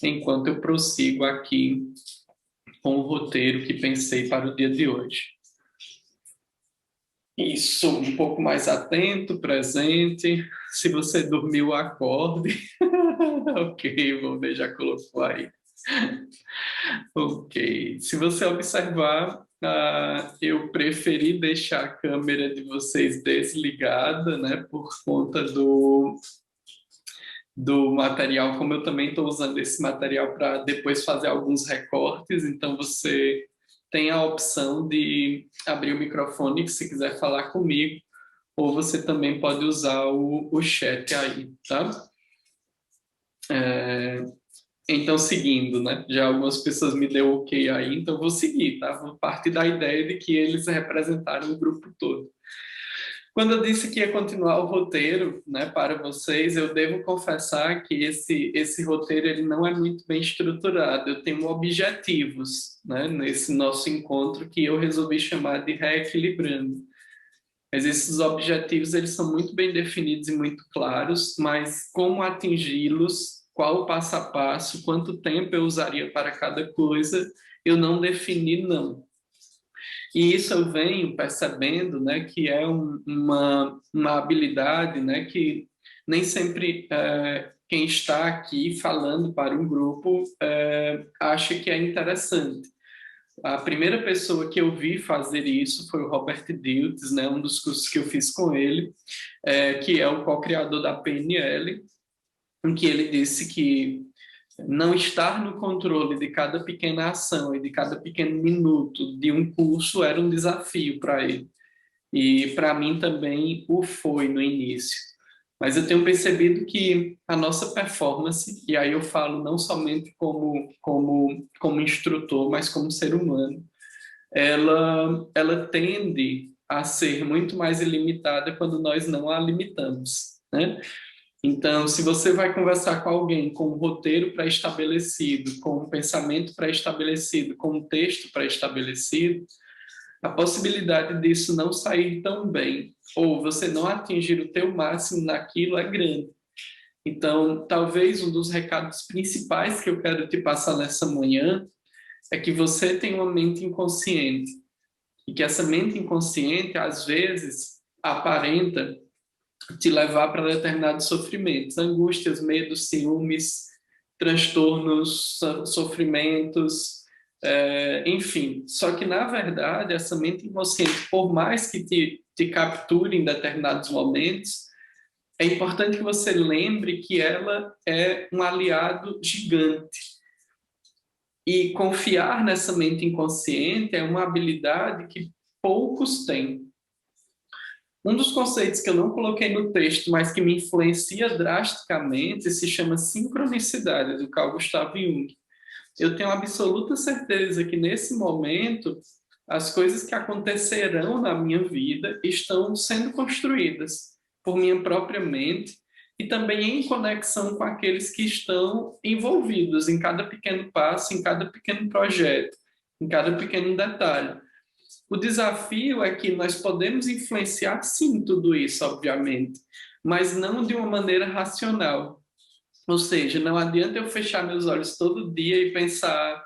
enquanto eu prossigo aqui com o roteiro que pensei para o dia de hoje. Isso, um pouco mais atento, presente. Se você dormiu, acorde. Ok, vou ver, já colocou aí. Ok, se você observar, eu preferi deixar a câmera de vocês desligada, né, por conta do material, como eu também estou usando esse material para depois fazer alguns recortes, então você tem a opção de abrir o microfone se quiser falar comigo, ou você também pode usar o chat aí, tá? Então, seguindo, né? Já algumas pessoas me deu ok aí, então eu vou seguir, tá? Vou partir da ideia de que eles representaram o grupo todo. Quando eu disse que ia continuar o roteiro, né, para vocês, eu devo confessar que esse roteiro ele não é muito bem estruturado. Eu tenho objetivos, né, nesse nosso encontro que eu resolvi chamar de reequilibrando. Mas esses objetivos eles são muito bem definidos e muito claros, mas como atingi-los, qual o passo a passo, quanto tempo eu usaria para cada coisa, eu não defini, não. E isso eu venho percebendo, né, que é uma habilidade, né, que nem sempre quem está aqui falando para um grupo acha que é interessante. A primeira pessoa que eu vi fazer isso foi o Robert Dilts, né, um dos cursos que eu fiz com ele, que é o co-criador da PNL, em que ele disse que não estar no controle de cada pequena ação e de cada pequeno minuto de um curso era um desafio para ele. E para mim também o foi no início. Mas eu tenho percebido que a nossa performance, e aí eu falo não somente como instrutor, mas como ser humano, ela tende a ser muito mais ilimitada quando nós não a limitamos, né? Então, se você vai conversar com alguém com um roteiro pré-estabelecido, com um pensamento pré-estabelecido, com um texto pré-estabelecido, a possibilidade disso não sair tão bem, ou você não atingir o teu máximo naquilo é grande. Então, talvez um dos recados principais que eu quero te passar nessa manhã é que você tem uma mente inconsciente, e que essa mente inconsciente, às vezes, aparenta te levar para determinados sofrimentos, angústias, medos, ciúmes, transtornos, sofrimentos, enfim. Só que, na verdade, essa mente inconsciente, por mais que te capture em determinados momentos, é importante que você lembre que ela é um aliado gigante. E confiar nessa mente inconsciente é uma habilidade que poucos têm. Um dos conceitos que eu não coloquei no texto, mas que me influencia drasticamente, se chama sincronicidade, do Carl Gustav Jung. Eu tenho absoluta certeza que nesse momento as coisas que acontecerão na minha vida estão sendo construídas por minha própria mente e também em conexão com aqueles que estão envolvidos em cada pequeno passo, em cada pequeno projeto, em cada pequeno detalhe. O desafio é que nós podemos influenciar, sim, tudo isso, obviamente, mas não de uma maneira racional. Ou seja, não adianta eu fechar meus olhos todo dia e pensar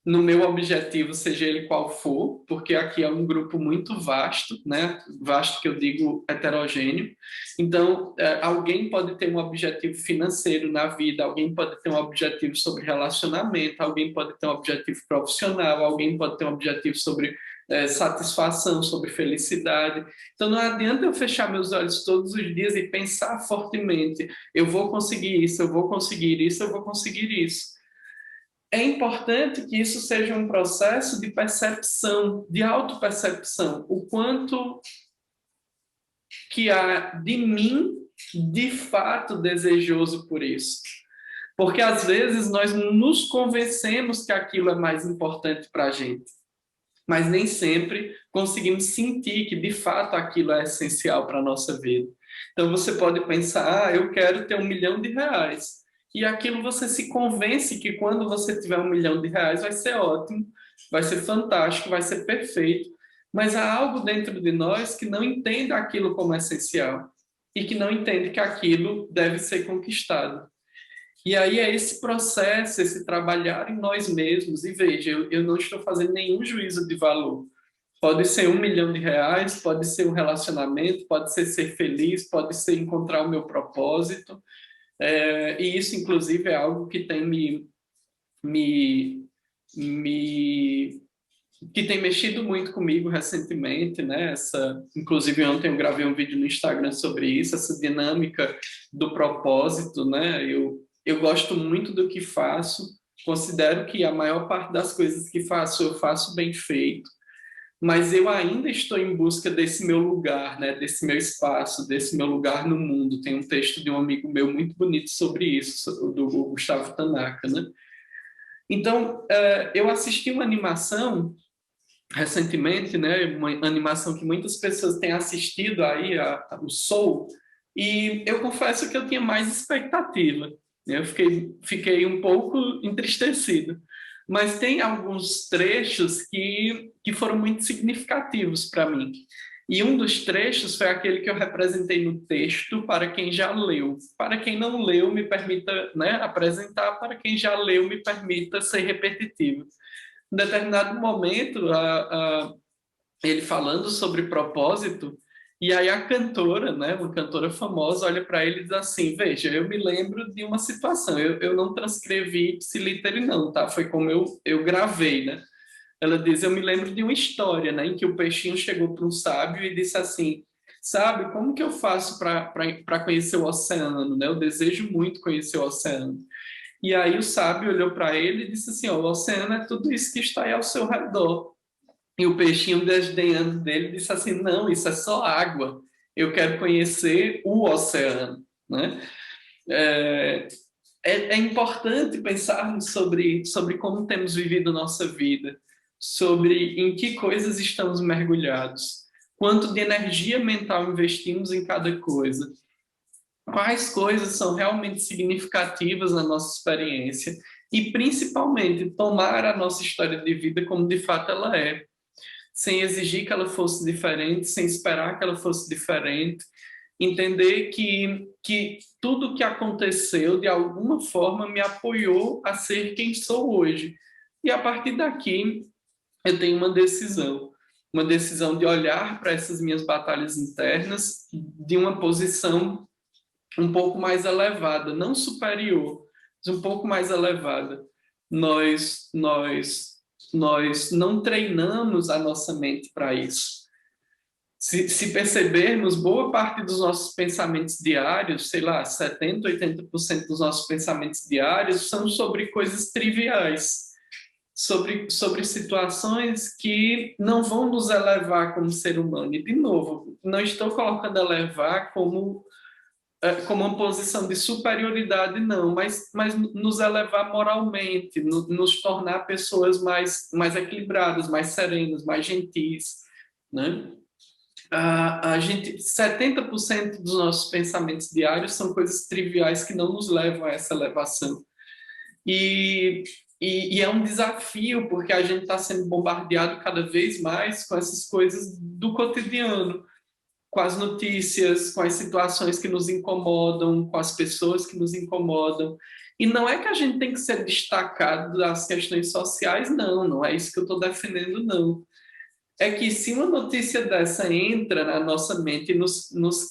no meu objetivo, seja ele qual for, porque aqui é um grupo muito vasto, né? Vasto que eu digo heterogêneo. Então, alguém pode ter um objetivo financeiro na vida, alguém pode ter um objetivo sobre relacionamento, alguém pode ter um objetivo profissional, alguém pode ter um objetivo sobre satisfação, sobre felicidade. Então, não adianta eu fechar meus olhos todos os dias e pensar fortemente, eu vou conseguir isso, eu vou conseguir isso, eu vou conseguir isso. É importante que isso seja um processo de percepção, de autopercepção, o quanto que há de mim de fato desejoso por isso. Porque às vezes nós nos convencemos que aquilo é mais importante para a gente, mas nem sempre conseguimos sentir que de fato aquilo é essencial para a nossa vida. Então você pode pensar, eu quero ter R$ 1.000.000, e aquilo você se convence que quando você tiver R$ 1.000.000 vai ser ótimo, vai ser fantástico, vai ser perfeito, mas há algo dentro de nós que não entende aquilo como essencial e que não entende que aquilo deve ser conquistado. E aí é esse processo, esse trabalhar em nós mesmos. E veja, eu não estou fazendo nenhum juízo de valor. Pode ser R$ 1 milhão, pode ser um relacionamento, pode ser feliz, pode ser encontrar o meu propósito. E isso, inclusive, é algo que tem me, me que tem mexido muito comigo recentemente, né? Inclusive ontem eu gravei um vídeo no Instagram sobre isso, essa dinâmica do propósito, né? Eu gosto muito do que faço, considero que a maior parte das coisas que faço eu faço bem feito, mas eu ainda estou em busca desse meu lugar, né? Desse meu espaço, desse meu lugar no mundo. Tem um texto de um amigo meu muito bonito sobre isso, do Gustavo Tanaka, né? Então, eu assisti uma animação recentemente, né, uma animação que muitas pessoas têm assistido aí, o Soul, e eu confesso que eu tinha mais expectativa. Eu fiquei um pouco entristecido. Mas tem alguns trechos que foram muito significativos para mim. E um dos trechos foi aquele que eu representei no texto para quem já leu. Para quem não leu, me permita, né, apresentar, para quem já leu, me permita ser repetitivo. Em determinado momento, ele falando sobre propósito, e aí a cantora, né, uma cantora famosa, olha para ele e diz assim: Veja, eu me lembro de uma situação, eu não transcrevi ipsiliter não, tá? Foi como eu gravei, né? Ela diz: Eu me lembro de uma história, né, em que o peixinho chegou para um sábio e disse assim: Sabe, como que eu faço para conhecer o oceano, né? Eu desejo muito conhecer o oceano. E aí o sábio olhou para ele e disse assim: ó, o oceano é tudo isso que está aí ao seu redor. E o peixinho, desdenhando dele, disse assim: não, isso é só água. Eu quero conhecer o oceano, né? É, é importante pensarmos sobre como temos vivido nossa vida, sobre em que coisas estamos mergulhados, quanto de energia mental investimos em cada coisa, quais coisas são realmente significativas na nossa experiência e, principalmente, tomar a nossa história de vida como de fato ela é, sem exigir que ela fosse diferente, sem esperar que ela fosse diferente, entender que tudo que aconteceu, de alguma forma, me apoiou a ser quem sou hoje. E a partir daqui, eu tenho uma decisão de olhar para essas minhas batalhas internas de uma posição um pouco mais elevada, não superior, mas um pouco mais elevada. Nós, nós, nós não treinamos a nossa mente para isso. Se percebermos, boa parte dos nossos pensamentos diários, sei lá, 70, 80% dos nossos pensamentos diários são sobre coisas triviais, sobre situações que não vão nos elevar como ser humano. E, de novo, não estou colocando elevar como uma posição de superioridade, não, mas nos elevar moralmente, nos tornar pessoas mais equilibradas, mais serenas, mais gentis, né? A gente, 70% dos nossos pensamentos diários são coisas triviais que não nos levam a essa elevação. E, e é um desafio, porque a gente está sendo bombardeado cada vez mais com essas coisas do cotidiano, com as notícias, com as situações que nos incomodam, com as pessoas que nos incomodam. E não é que a gente tem que ser destacado das questões sociais, não, não é isso que eu estou defendendo, não. É que se uma notícia dessa entra na nossa mente e nos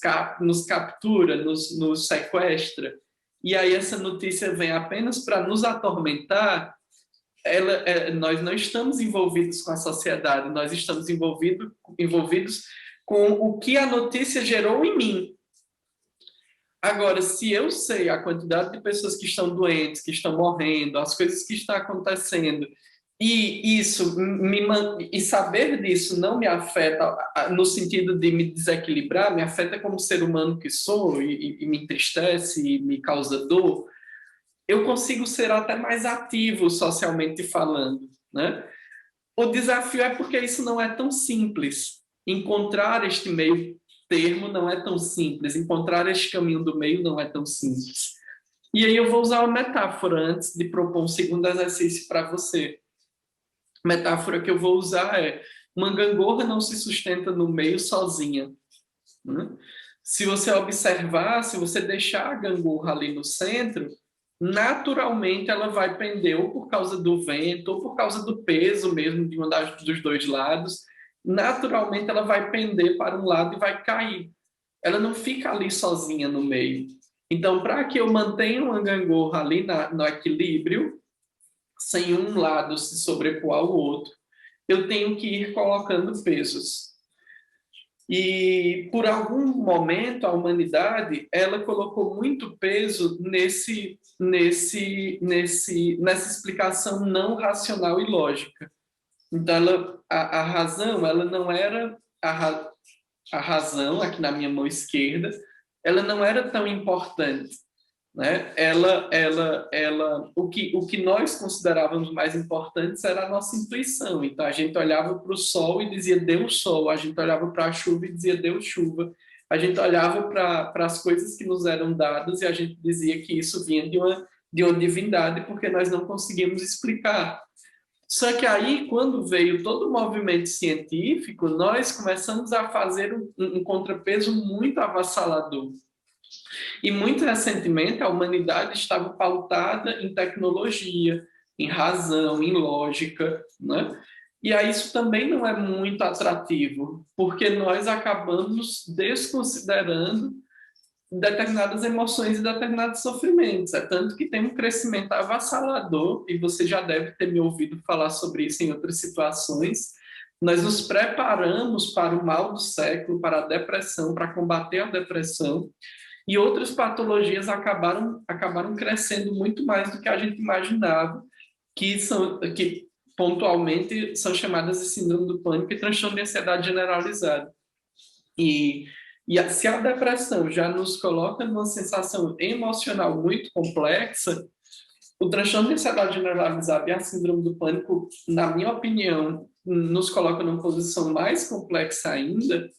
captura, nos sequestra, e aí essa notícia vem apenas para nos atormentar, nós não estamos envolvidos com a sociedade, nós estamos envolvidos com o que a notícia gerou em mim. Agora, se eu sei a quantidade de pessoas que estão doentes, que estão morrendo, as coisas que estão acontecendo, e saber disso não me afeta no sentido de me desequilibrar, me afeta como ser humano que sou e me entristece e me causa dor, eu consigo ser até mais ativo socialmente falando, né? O desafio é porque isso não é tão simples. Encontrar este meio termo não é tão simples. Encontrar este caminho do meio não é tão simples. E aí eu vou usar uma metáfora antes de propor um segundo exercício para você. A metáfora que eu vou usar é: uma gangorra não se sustenta no meio sozinha, né? Se você observar, se você deixar a gangorra ali no centro, naturalmente ela vai pender ou por causa do vento ou por causa do peso mesmo de dos dois lados. Naturalmente ela vai pender para um lado e vai cair. Ela não fica ali sozinha no meio. Então, para que eu mantenha uma gangorra ali no equilíbrio, sem um lado se sobrepor ao outro, eu tenho que ir colocando pesos. E por algum momento a humanidade ela colocou muito peso nessa explicação não racional e lógica. Então a razão ela não era a razão aqui na minha mão esquerda, ela não era tão importante, né? O que nós considerávamos mais importantes era a nossa intuição. Então a gente olhava para o sol e dizia deu sol, a gente olhava para a chuva e dizia deu chuva, a gente olhava para as coisas que nos eram dadas e a gente dizia que isso vinha de uma divindade porque nós não conseguimos explicar. Só que aí, quando veio todo o movimento científico, nós começamos a fazer um contrapeso muito avassalador. E muito recentemente a humanidade estava pautada em tecnologia, em razão, em lógica, né? E aí isso também não é muito atrativo, porque nós acabamos desconsiderando determinadas emoções e determinados sofrimentos. É tanto que tem um crescimento avassalador, e você já deve ter me ouvido falar sobre isso em outras situações. Nós nos preparamos para o mal do século, para a depressão, para combater a depressão, e outras patologias acabaram crescendo muito mais do que a gente imaginava, que pontualmente são chamadas de síndrome do pânico e transtorno de ansiedade generalizada. E, se a depressão já nos coloca numa sensação emocional muito complexa, o transtorno de ansiedade generalizada e a síndrome do pânico, na minha opinião, nos coloca numa posição mais complexa ainda,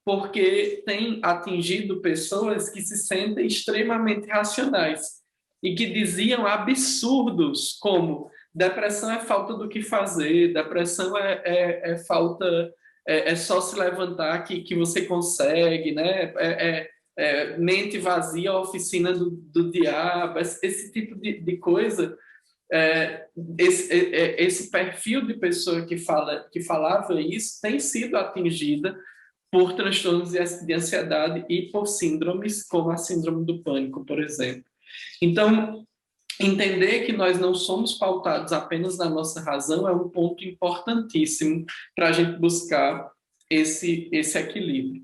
porque tem atingido pessoas que se sentem extremamente racionais e que diziam absurdos como depressão é falta do que fazer, depressão é falta, é só se levantar que você consegue, né? Mente vazia, oficina do diabo, esse tipo de coisa. Esse perfil de pessoa que falava isso tem sido atingida por transtornos de ansiedade e por síndromes como a síndrome do pânico, por exemplo. Então, entender que nós não somos pautados apenas na nossa razão é um ponto importantíssimo para a gente buscar esse equilíbrio.